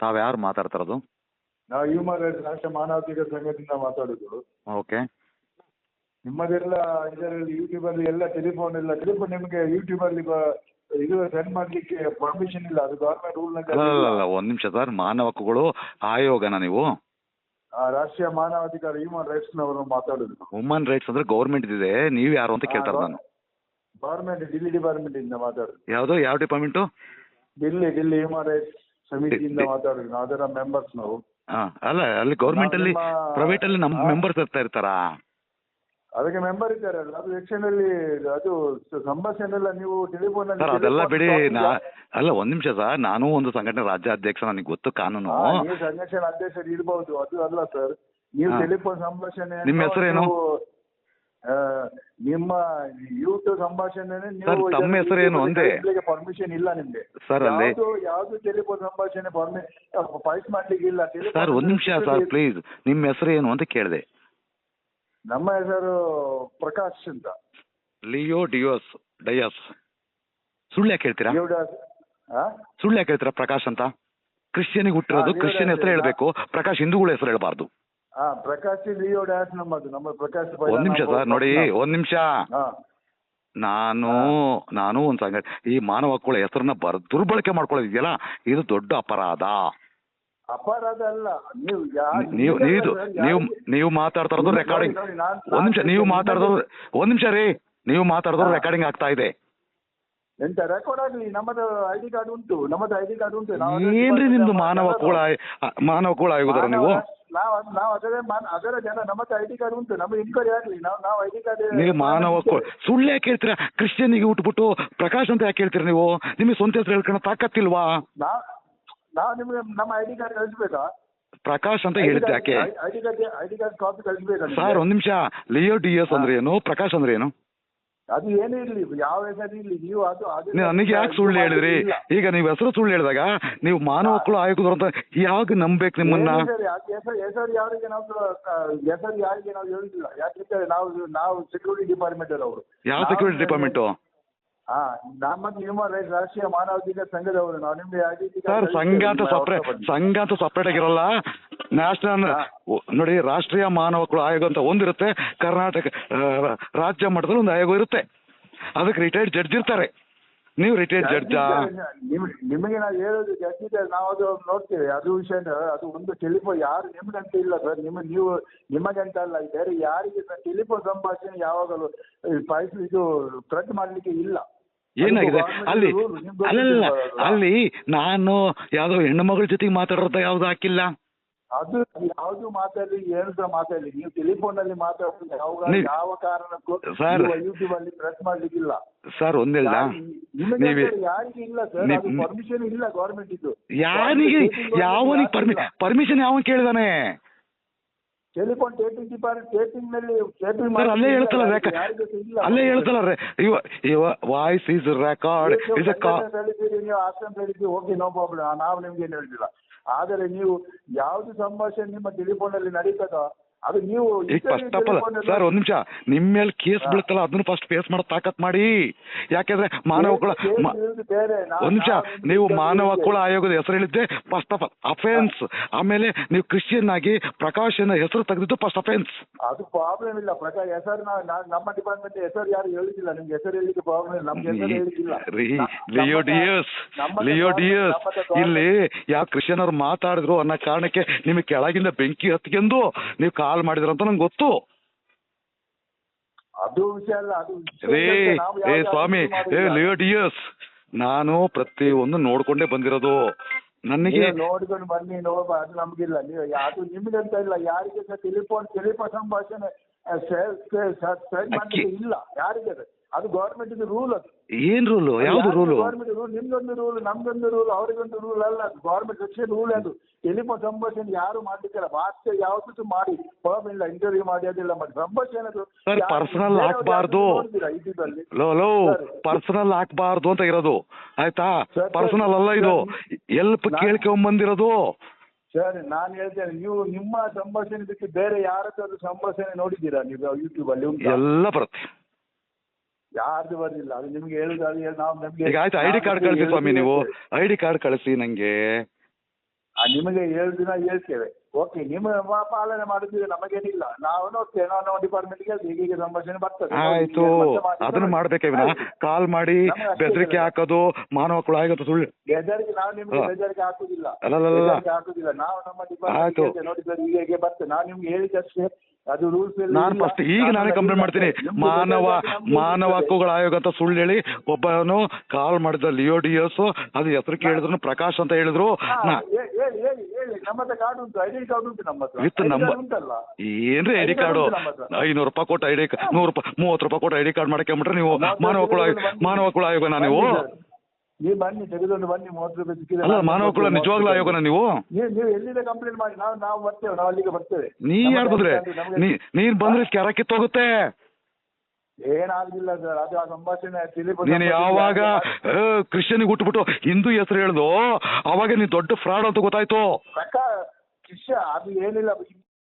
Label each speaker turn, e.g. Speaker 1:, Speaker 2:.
Speaker 1: ತಾವು ಯಾರು ಮಾತಾಡ್ತಿರೋದು?
Speaker 2: ನಾವು ಹ್ಯೂಮನ್ ರೈಟ್ಸ್ ರಾಷ್ಟ್ರೀಯ ಮಾನವಾಧಿಕಾರ ಸಂಘದಿಂದ ಮಾತಾಡೋದು.
Speaker 1: ಓಕೆ.
Speaker 2: ನಿಮ್ಮದೆಲ್ಲ ಇದರಲ್ಲಿ ಯೂಟ್ಯೂಬಲ್ಲಿ ಎಲ್ಲ ಟೆಲಿಫೋನ್ ನಿಮಗೆ ಯೂಟ್ಯೂಬಲ್ಲಿ ಇದು ಸೆಂಡ್ ಮಾಡ್ಲಿಕ್ಕೆ ಪರ್ಮಿಷನ್ ಇಲ್ಲ, ಅದು ಗವರ್ಮೆಂಟ್ ರೂಲ್.
Speaker 1: ಅಲ್ಲ ಒಂದ್ ನಿಮಿಷ ಸರ್, ಮಾನವ ಹಕ್ಕುಗಳು ಆಯೋಗನ ನೀವು?
Speaker 2: ರಾಷ್ಟ್ರೀಯ ಮಾನವಾಧಿಕಾರ ಹ್ಯೂಮನ್ ರೈಟ್ಸ್ ನವರು ಮಾತಾಡೋದು.
Speaker 1: ಹ್ಯೂಮನ್ ರೈಟ್ಸ್ ಅಂದ್ರೆ ಗೌರ್ಮೆಂಟ್ ಇದೆ, ನೀವು ಯಾರು ಅಂತ ಕೇಳ್ತಾರೆ ನಾನು.
Speaker 2: ಗವರ್ಮೆಂಟ್ ఢిల్లీ ಡಿಪಾರ್ಟ್ಮೆಂಟ್ ಇಂದ ಮಾತಾಡೋದು.
Speaker 1: ಯಾವ್ದು ಯಾವ ಡಿಪಾರ್ಟ್ಮೆಂಟು?
Speaker 2: ఢిల్లీ ಹ್ಯೂಮನ್ ರೈಟ್ಸ್ ಸಮಿತಿಯಿಂದ ಮಾತಾಡೋದು. ಅದರ ಮೆಂಬರ್ಸ್ ನಾವು.
Speaker 1: ಅಲ್ಲ ಅಲ್ಲಿ ಗೌರ್ಮೆಂಟ್ ಅಲ್ಲಿ ಪ್ರೈವೇಟ್ ಅಲ್ಲಿ ನಮ್ಮ ಮೆಂಬರ್ಸ್ ಇರ್ತಾರಾ?
Speaker 2: ಅದಕ್ಕೆ ಮೆಂಬರ್ ಇದ್ದಾರಲ್ಲ, ಅದು ಸೆಕ್ಷನ್ ಅಲ್ಲಿ ಅದು ಸಂಭಾಷಣೆ ಎಲ್ಲ ನೀವು ಟೆಲಿಫೋನ್
Speaker 1: ಸರ್ ಅದೆಲ್ಲ ಬಿಡಿ. ಅಲ್ಲ ಒಂದ್ ನಿಮಿಷ ಸರ್, ನಾನು ಒಂದು ಸಂಘಟನೆ ರಾಜ್ಯ ಅಧ್ಯಕ್ಷ, ನನಗೆ ಗೊತ್ತು ಕಾನೂನು.
Speaker 2: ನೀವು ಸಂಘಟನೆ ಅಧ್ಯಕ್ಷರು ಇರ್ಬಹುದು, ಅದು ಅಲ್ಲ ಸರ್. ನೀವು ಟೆಲಿಫೋನ್ ಸಂಭಾಷಣೆ
Speaker 1: ನಿಮ್ಮ ಹೆಸರೇನು?
Speaker 2: ನಿಮ್ಮ ಯೂಟ್ಯೂಬ್ ಸಂಭಾಷಣೆ
Speaker 1: ತಮ್ಮ ಹೆಸರೇನು ಒಂದೇ?
Speaker 2: ಪರ್ಮಿಷನ್ ಇಲ್ಲ ನಿಮ್ಗೆ
Speaker 1: ಸರ್. ಅಲ್ಲಿ
Speaker 2: ಯಾವ್ದು ಟೆಲಿಫೋನ್ ಸಂಭಾಷಣೆ ಪಾಯ್ಸ್ ಮಾಡ್ಲಿಕ್ಕೆ ಇಲ್ಲ
Speaker 1: ಸರ್. ಒಂದ್ ನಿಮಿಷ ಸರ್ ಪ್ಲೀಸ್, ನಿಮ್ಮ ಹೆಸರೇನು ಅಂತ ಕೇಳಿದೆ.
Speaker 2: ನಮ್ಮ ಹೆಸರು ಪ್ರಕಾಶ್ ಅಂತ.
Speaker 1: ಲಿಯೋ ಡಯಾಸ್. ಸುಳ್ಳು ಯಾಕೆ ಹೇಳ್ತೀರಾ? ಸುಳ್ಳು ಯಾಕೆ ಹೇಳ್ತೀರಾ ಪ್ರಕಾಶ್ ಅಂತ? ಕ್ರಿಶ್ಚಿಯನಿಗೆ ಹುಟ್ಟಿರೋದು, ಕ್ರಿಶ್ಚಿಯನ್ ಹೆಸರು ಹೇಳ್ಬೇಕು, ಪ್ರಕಾಶ್ ಹಿಂದೂಗಳ ಹೆಸರು ಹೇಳ್ಬಾರ್ದು.
Speaker 2: ಪ್ರಕಾಶ್ ಲಿಯೋ ಡಯಾಸ್ ನಮ್ಮದು. ನಮ್ಮ ಪ್ರಕಾಶ್.
Speaker 1: ಒಂದ್ ನಿಮಿಷ ಸರ್ ನೋಡಿ, ಒಂದ್ ನಿಮಿಷ. ನಾನು ಒಂದ್ ಸಂಘಟನೆ ಈ ಮಾನವ ಹಕ್ಕುಗಳ ಹೆಸರನ್ನ ದುರ್ಬಳಕೆ ಮಾಡ್ಕೊಳ್ಳೋದಿದೆಯಲ್ಲ, ಇದು ದೊಡ್ಡ ಅಪರಾಧ.
Speaker 2: ಅಪರಾಧ ಅಲ್ಲ.
Speaker 1: ನೀವು ಮಾತಾಡ್ತಾ ಇರೋದು ರೆಕಾರ್ಡಿಂಗ್. ಒಂದ್ ನಿಮಿಷ, ಒಂದ್ ನಿಮಿಷ ರೀ, ನೀವು ಮಾತಾಡೋದು ರೆಕಾರ್ಡಿಂಗ್ ಆಗ್ತಾ ಇದೆ.
Speaker 2: ಎಂತ ರೆಕಾರ್ಡ್ ಆಗ್ಲಿ? ನಮ್ಮದು ಐಡಿ ಕಾರ್ಡ್ ಉಂಟು.
Speaker 1: ಏನ್ರಿ ನಿಮ್ದು ಮಾನವ ಹಕ್ಕುಗಳ ಆಯೋಗದವರು ನೀವು?
Speaker 2: ನಾವು ಅದರ ಜನ. ನಮ್ಮದು ಐಡಿ ಕಾರ್ಡ್ ಉಂಟು. ನಮಗೆ ಇನ್ಕ್ವೈರಿ ಆಗ್ಲಿ. ನಾವು ಐಡಿ ಕಾರ್ಡ್.
Speaker 1: ನೀವು ಮಾನವ ಹಕ್ಕು ಸುಳ್ಳು ಯಾಕೆ ಹೇಳ್ತೀರಾ? ಕ್ರಿಶ್ಚಿಯನ್ಗೆ ಹುಟ್ಟುಬಿಟ್ಟು ಪ್ರಕಾಶ್ ಅಂತ ಯಾಕೆ ಹೇಳ್ತೀರಾ ನೀವು? ನಿಮಗೆ ಸ್ವಂತ ಹೆಸರು ಹೇಳ್ಕೊಳ್ಳೋ ತಾಕತ್ತಿಲ್ವಾ?
Speaker 2: ನಾವು ನಿಮ್ಗೆ ನಮ್ಮ ಐಡಿ ಕಾರ್ಡ್ ಕಳಿಸ್ಬೇಕಾ?
Speaker 1: ಪ್ರಕಾಶ್ ಅಂತ ಹೇಳಿದ್ದೆ ಯಾಕೆ?
Speaker 2: ಐಡಿ ಕಾರ್ಡ್ ಕಾಪಿ ಕಳಿಸ್ಬೇಕಾ
Speaker 1: ಸರ್? ಒಂದ್ ನಿಮಿಷ. ಲಿಯೋ ಡಿಎಸ್ ಅಂದ್ರೆ ಏನು, ಪ್ರಕಾಶ್ ಅಂದ್ರೆ ಏನು?
Speaker 2: ಅದು ಏನೇ ಇರ್ಲಿ, ಯಾವ ಹೆಸರು ಇರ್ಲಿ, ನೀವು
Speaker 1: ನನಗೆ ಯಾಕೆ ಸುಳ್ಳು ಹೇಳಿದ್ರಿ? ಈಗ ನೀವು ಹೆಸರು ಸುಳ್ಳು ಹೇಳಿದಾಗ ನೀವು ಮಾನವ ಹಕ್ಕುಗಳ ಆಯೋಗದವರು ಅಂತ ಯಾಕೆ ನಂಬೇಕು ನಿಮ್ಮನ್ನ?
Speaker 2: ಹೆಸರು ಯಾರಿಗೆ ನಾವು ಹೇಳಿಲ್ಲ. ಯಾಕೆಂದ್ರೆ ನಾವು ಸೆಕ್ಯೂರಿಟಿ ಡಿಪಾರ್ಟ್ಮೆಂಟ್ ಅವರು.
Speaker 1: ಯಾವ ಸೆಕ್ಯೂರಿಟಿ ಡಿಪಾರ್ಟ್ಮೆಂಟು?
Speaker 2: ನಮ್ಮದು ಹ್ಯೂಮನ್ ರೈಟ್ಸ್ ರಾಷ್ಟ್ರೀಯ ಮಾನವಾಧಿಕಾರ ಸಂಘದವರು. ನಾವು ನಿಮ್ಗೆ
Speaker 1: ಸರ್ ಸಂಘ ಅಂತ ಸಪ್ರೇಟ್ ಆಗಿರಲ್ಲ. ನ್ಯಾಷನಲ್ ನೋಡಿ, ರಾಷ್ಟ್ರೀಯ ಮಾನವ ಹಕ್ಕುಗಳ ಆಯೋಗ ಅಂತ ಒಂದಿರುತ್ತೆ. ಕರ್ನಾಟಕ ರಾಜ್ಯ ಮಟ್ಟದಲ್ಲಿ ಒಂದು ಆಯೋಗ ಇರುತ್ತೆ. ಅದಕ್ಕೆ ರಿಟೈರ್ಡ್ ಜಡ್ಜ್ ಇರ್ತಾರೆ. ನೀವು ರಿಟೈರ್ಡ್ ಜಡ್ಜಾ?
Speaker 2: ನಿಮಗೆ ನಾವು ಹೇಳೋದು ಜಡ್ಜ್ ಇದೆ, ನಾವು ಅದು ನೋಡ್ತೇವೆ. ಅದು ವಿಷಯ ಅದು ಒಂದು ಟೆಲಿಫೋನ್ ಯಾರು ನಿಮ್ಗಂತ ಇಲ್ಲ ಸರ್. ನಿಮಗಂತ ಅಲ್ಲ, ಬೇರೆ ಯಾರಿಗೆ ಟೆಲಿಫೋನ್ ಸಂಭಾಷಣೆ ಯಾವಾಗಲೂ ಇದು ಥ್ರೆಟ್ ಮಾಡ್ಲಿಕ್ಕೆ ಇಲ್ಲ.
Speaker 1: ಏನಾಗಿದೆ ಅಲ್ಲಿ? ಅಲ್ಲಿ ನಾನು ಯಾವ್ದೋ ಹೆಣ್ಣು ಮಗಳ ಜೊತೆಗೆ ಮಾತಾಡೋದ ಯಾವ್ದು ಹಾಕಿಲ್ಲ.
Speaker 2: ಅದು ಯಾವ್ದು ಮಾತಾಡಲಿ, ಏನು ಸಹ ಮಾತಾಡಲಿ, ನೀವು ಟೆಲಿಫೋನ್ ಅಲ್ಲಿ ಮಾತಾಡೋದು ಯಾವ ಕಾರಣಕ್ಕೂ ಯೂಟ್ಯೂಬ್ ಅಲ್ಲಿ ಪ್ರೆಸ್ ಮಾಡ್ಲಿಕ್ಕಿಲ್ಲ
Speaker 1: ಸರ್. ಒಂದಿಲ್ಲ
Speaker 2: ಯಾರಿಗೆ ಇಲ್ಲ ಸರ್, ಅದು ಪರ್ಮಿಷನ್ ಇಲ್ಲ ಗವರ್ಮೆಂಟ್ ಇದ್ದು.
Speaker 1: ಯಾರಿಗೆ ಪರ್ಮಿಷನ್ ಯಾವ ಕೇಳಿದಾನೆ?
Speaker 2: ಟೆಲಿಫೋನ್ ಟೇಪಿಂಗ್ ಟೇಪಿಂಗ್ ನಲ್ಲಿ
Speaker 1: ಅಲ್ಲೇ ಹೇಳ್ತಲ್ಲ ವಾಯ್ಸ್ ಈಸ್ ರೆಕಾರ್ಡ್ ಇಸ್
Speaker 2: ನೀವು ಆಪ್ಷನ್ ಹೇಳಿದ್ರಿ, ಓಕೆ ನೋ ಪ್ರಾಬ್ಲಮ್, ನಾವು ನಿಮ್ಗೆ ಏನು ಹೇಳ್ತಿಲ್ಲ. ಆದರೆ ನೀವು ಯಾವ್ದು ಸಂಭಾಷಣೆ ನಿಮ್ಮ ಟೆಲಿಫೋನ್ ಅಲ್ಲಿ ನಡೀತದೋ ಅದು ನೀವು
Speaker 1: ಫಸ್ಟ್ ಆಫ್ ಆಲ್ ಸರ್ ಒಂದ್ ನಿಮಿಷ, ನಿಮ್ಮ ಮೇಲೆ ಕೇಸ್ ಬೀಳುತ್ತಲ್ಲ ಅದನ್ನು ಫಸ್ಟ್ ಫೇಸ್ ಮಾಡೋ ತಾಕತ್ ಮಾಡಿ. ಯಾಕೆಂದ್ರೆ ಮಾನವ ಹಕ್ಕುಗಳ ಒಂದ್ ನಿಮಿಷ, ನೀವು ಮಾನವ ಹಕ್ಕುಗಳ ಆಯೋಗದ ಹೆಸರು ಹೇಳಿದ್ದೆ ಫಸ್ಟ್ ಆಫ್ ಆಲ್ ಅಫೆನ್ಸ್. ಆಮೇಲೆ ನೀವು ಕ್ರಿಶ್ಚಿಯನ್ ಆಗಿ ಪ್ರಕಾಶ್ ಹೆಸರು ತೆಗೆದಿದ್ದು ಫಸ್ಟ್ ಅಫೆನ್ಸ್.
Speaker 2: ಅದು ಪ್ರಾಬ್ಲಮ್ ಇಲ್ಲ ಪ್ರಕಾಶ್ ಹೆಸರು. ನಮ್ಮ ಡಿಪಾರ್ಟ್ಮೆಂಟ್ ಹೆಸರು ಯಾರು ಹೇಳಿದಿಲ್ಲ. ನಿಮ್ಗೆ ಹೆಸರು ಹೇಳಿಕ್ಕೆ ಪ್ರಾಬ್ಲಮ್ ಇಲ್ಲ. ನಮ್ಗೆ ಹೆಸರು ಹೇಳಿಲ್ಲ.
Speaker 1: ಲಿಯೋ ಡಿಎಸ್ ಇಲ್ಲಿ ಯಾವ ಕ್ರಿಶ್ಚಿಯನ್ ಅವ್ರು ಮಾತಾಡಿದ್ರು ಅನ್ನೋ ಕಾರಣಕ್ಕೆ ನಿಮಗೆ ಕೆಳಗಿಂದ ಬೆಂಕಿ ಹತ್ಕೊಂಡು ನೀವು ಕಾಲ್ ಮಾಡಿದ್ರ ಅಂತ ನಂಗೆ ಗೊತ್ತು.
Speaker 2: ಅದು ವಿಷಯ ಅಲ್ಲ.
Speaker 1: ಅದು ಸ್ವಾಮಿ ಲಿಯೋ ಡಿಎಸ್, ನಾನು ಪ್ರತಿಯೊಂದು ನೋಡ್ಕೊಂಡೇ ಬಂದಿರೋದು. ನನಗೆ
Speaker 2: ನೋಡ್ಕೊಂಡು ಬನ್ನಿ ಅದು ನಮ್ಗಿಲ್ಲ. ನೀವು ಅದು ನಿಮ್ಗಂತ ಇಲ್ಲ, ಯಾರಿಗೆ ಟೆಲಿಫೋನ್ ಸಂಭಾಷಣೆ ಇಲ್ಲ ಯಾರಿಗೆ. ಅದು ಗವರ್ಮೆಂಟ್ ರೂಲ್. ಅದು
Speaker 1: ಏನ್ ರೂಲ್? ಯಾವ್ದು ರೂಲ್?
Speaker 2: Government rule. ನಿಮ್ಗೊಂದು ರೂಲ್, ನಮ್ಗೊಂದು ರೂಲ್, ಅವ್ರಿಗೊಂದು ರೂಲ್ ಅಲ್ಲ. ಅದು ಗವರ್ಮೆಂಟ್ ಸೆಕ್ಷನ್ ರೂಲ್. ಅದು ಟೆಲಿಫೋನ್ ಸಂಭಾಷಣೆ ಯಾರು ಮಾಡ್ಲಿಕ್ಕಿಲ್ಲ. ಭಾಷೆ ಯಾವ್ದು ಮಾಡಿ ಪ್ರಾಬ್ಲಮ್ ಇಲ್ಲ. ಇಂಟರ್ವ್ಯೂ ಮಾಡಿ ಅದೆಲ್ಲ ಮಾಡಿ ಸಂಭಾಷಣೆ
Speaker 1: ಪರ್ಸನಲ್ ಹಾಕ್ಬಾರ್ದು. ಪರ್ಸನಲ್ ಹಾಕ್ಬಾರ್ದು ಅಂತ ಇರೋದು ಆಯ್ತಾ? ಪರ್ಸನಲ್ ಅಲ್ಲ ಇದು, ಎಲ್ಪ್ ಕೇಳ್ಕೊಂಬಂದಿರೋದು.
Speaker 2: ಸರ್ ನಾನು ಹೇಳ್ತೇನೆ, ನೀವು ನಿಮ್ಮ ಸಂಭಾಷಣೆ ಬಿಟ್ಟು ಬೇರೆ ಯಾರ ಸಂಭಾಷಣೆ ನೋಡಿದ್ದೀರಾ ನೀವು ಯೂಟ್ಯೂಬ್ ಅಲ್ಲಿ?
Speaker 1: ಎಲ್ಲ ಬರುತ್ತೆ.
Speaker 2: ಯಾರ್ದು ಬರ್ಲಿಲ್ಲ. ಅದು ನಿಮ್ಗೆ ಹೇಳುದು. ಅದು ನಾವು ನಮ್ಗೆ
Speaker 1: ಈಗ ಆಯ್ತು, ಐಡಿ ಕಾರ್ಡ್ ಕಳಿಸಿ ಸ್ವಾಮಿ. ನೀವು ಐಡಿ ಕಾರ್ಡ್ ಕಳಿಸಿ ನಂಗೆ.
Speaker 2: ನಿಮಗೆ 7 ದಿನ ಹೇಳ್ತೇವೆ, ಓಕೆ, ನಿಮ್ಮ ಪಾಲನೆ ಮಾಡುತ್ತಿದ್ರೆ ನಮಗೇನಿಲ್ಲ, ನಾವು ನೋಡ್ತೇವೆ, ನಾವು ನಮ್ಮ ಡಿಪಾರ್ಟ್ಮೆಂಟ್ಗೆ ಹೀಗೆ ಸಂಭಾಷಣೆ ಬರ್ತದೆ.
Speaker 1: ಆಯ್ತು, ಅದನ್ನ ಮಾಡ್ಬೇಕೆ ವಿನ ಕಾಲ್ ಮಾಡಿ ಬೆದರಿಕೆ ಹಾಕೋದು ಮಾನವ ಹಕ್ಕುಗಳ ಆಯೋಗ ಸುಳ್ಳು.
Speaker 2: ಬೆದರಿಕೆ ನಾವು ನಿಮ್ಗೆ ಬೆದರಿಕೆ ಹಾಕುದಿಲ್ಲ,
Speaker 1: ಅಲ್ಲಲ್ಲ
Speaker 2: ಬೆದರಿಕೆ ಹಾಕುದಿಲ್ಲ. ನಾವು ನಮ್ಮ ಡಿಪಾರ್ಟ್ಮೆಂಟ್ ನೋಡಿ ಸರ್ ಹೀಗೆ ಬರ್ತದೆ, ನಾವು ನಿಮ್ಗೆ ಹೇಳಿದಷ್ಟೇ, ಅದು ರೂಲ್ಸ್.
Speaker 1: ನಾನು ಫಸ್ಟ್ ಈಗ ನಾನೇ ಕಂಪ್ಲೇಂಟ್ ಮಾಡ್ತೀನಿ. ಮಾನವ ಹಕ್ಕುಗಳ ಆಯೋಗ ಅಂತ ಸುಳ್ಳು ಹೇಳಿ ಒಬ್ಬನು ಕಾಲ್ ಮಾಡಿದ ಲಿಯೋ ಡಿಎಸ್, ಅದು ಹೆಸರು ಕೇಳಿದ್ರು ಪ್ರಕಾಶ್ ಅಂತ ಹೇಳಿದ್ರು.
Speaker 2: ಹೇಳಿ, ನಮ್ಮ ಹತ್ರ ಕಾರ್ಡ್ ಉಂಟು, ಐಡಿ ಕಾರ್ಡ್ ಉಂಟು ನಮ್ಮ ಹತ್ರ.
Speaker 1: ವಿತ್ ನಂಬರ್ ಏನ್ರಿ ಐಡಿ ಕಾರ್ಡು? 500 ರೂಪಾಯಿ ಕೊಟ್ಟು ಐಡಿ 30 ರೂಪಾಯಿ ಕೊಟ್ಟು ಐಡಿ ಕಾರ್ಡ್ ಮಾಡಕೊಂಬಿಟ್ರೆ ನೀವು ಮಾನವ ಹಕ್ಕುಗಳ ಆಯೋಗನ ನೀವು?
Speaker 2: ನೀವು ಬನ್ನಿ, ತೆಗೆದುಕೊಂಡು ಬನ್ನಿ, 30 ರೂಪಾಯಿ ಸಿಕ್ಕಿದೆ.
Speaker 1: ಅಲ್ಲ, ಮಾನವ ಹಕ್ಕುಗಳ ನಿಜವಾಗ್ಲೂ ಆಯೋಗನ ನೀವು?
Speaker 2: ನೀವು ಎಲ್ಲಿದೆ ಕಂಪ್ಲೇಂಟ್ ಮಾಡಿ, ನಾವು ಬರ್ತೇವೆ, ನಾವು ಅಲ್ಲಿಗೆ ಬರ್ತೇವೆ.
Speaker 1: ನೀ ಯಾರು ಬಂದ್ರೆ ನೀನ್ ಬಂದ್ರೆ ಕೆರ ಕಿತ್ತೋಗುತ್ತೆ.
Speaker 2: ಏನಾಗಿಲ್ಲ ಸರ್, ಅದು ಆ ಸಂಭಾಷಣೆ
Speaker 1: ನೀನು ಯಾವಾಗ ಕ್ರಿಶ್ಚಿಯನ್ಗೆ ಹುಟ್ಟುಬಿಟ್ಟು ಹಿಂದೂ ಹೆಸರು ಹೇಳ್ದು ಅವಾಗ ನೀನ್ ದೊಡ್ಡ ಫ್ರಾಡ್ ಅಂತ ಗೊತ್ತಾಯ್ತು.
Speaker 2: ಶಿಷ್ಯ ಅದು ಏನಿಲ್ಲ.